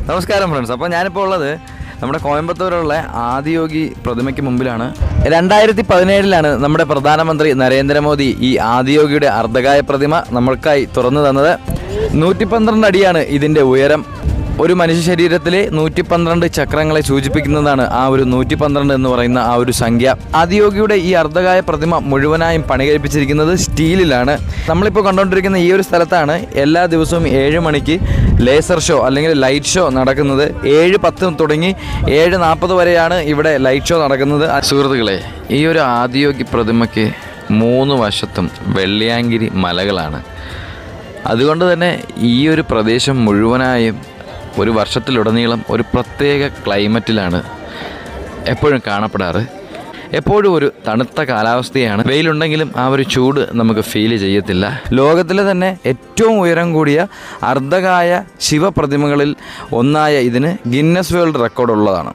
നമസ്കാരം ഫ്രണ്ട്സ്. അപ്പോൾ ഞാനിപ്പോൾ ഉള്ളത് നമ്മുടെ കോയമ്പത്തൂരുള്ള ആദിയോഗി പ്രതിമയ്ക്ക് മുമ്പിലാണ്. 2017 നമ്മുടെ പ്രധാനമന്ത്രി നരേന്ദ്രമോദി ഈ ആദിയോഗിയുടെ അർദ്ധകായ പ്രതിമ നമ്മൾക്കായി തുറന്നു തന്നത്. 112 അടിയാണ് ഇതിൻ്റെ ഉയരം. ഒരു മനുഷ്യ ശരീരത്തിലെ 112 ചക്രങ്ങളെ സൂചിപ്പിക്കുന്നതാണ് ആ ഒരു 112 എന്ന് പറയുന്ന ആ ഒരു സംഖ്യ. ആദിയോഗിയുടെ ഈ അർദ്ധകായ പ്രതിമ മുഴുവനായും പണികഴിപ്പിച്ചിരിക്കുന്നത് സ്റ്റീലിലാണ്. നമ്മളിപ്പോൾ കണ്ടുകൊണ്ടിരിക്കുന്ന ഈ ഒരു സ്ഥലത്താണ് എല്ലാ ദിവസവും 7 മണിക്ക് ലേസർ ഷോ അല്ലെങ്കിൽ ലൈറ്റ് ഷോ നടക്കുന്നത്. 7:10 തുടങ്ങി 7:40 വരെയാണ് ഇവിടെ ലൈറ്റ് ഷോ നടക്കുന്നത്. സുഹൃത്തുക്കളെ, ഈ ഒരു ആദിയോഗി പ്രതിമയ്ക്ക് 3 വശത്തും വെള്ളിയാങ്കിരി മലകളാണ്. അതുകൊണ്ട് തന്നെ ഈ ഒരു പ്രദേശം മുഴുവനായും ഒരു വർഷത്തിലുടനീളം ഒരു പ്രത്യേക ക്ലൈമറ്റിലാണ് എപ്പോഴും കാണപ്പെടാറ്. എപ്പോഴും ഒരു തണുത്ത കാലാവസ്ഥയാണ്. വെയിലുണ്ടെങ്കിലും ആ ഒരു ചൂട് നമുക്ക് ഫീൽ ചെയ്യത്തില്ല. ലോകത്തിലെ തന്നെ ഏറ്റവും ഉയരം കൂടിയ അർദ്ധകായ ശിവപ്രതിമകളിൽ ഒന്നായ ഇതിന് ഗിന്നസ് വേൾഡ് റെക്കോർഡ് ഉള്ളതാണ്.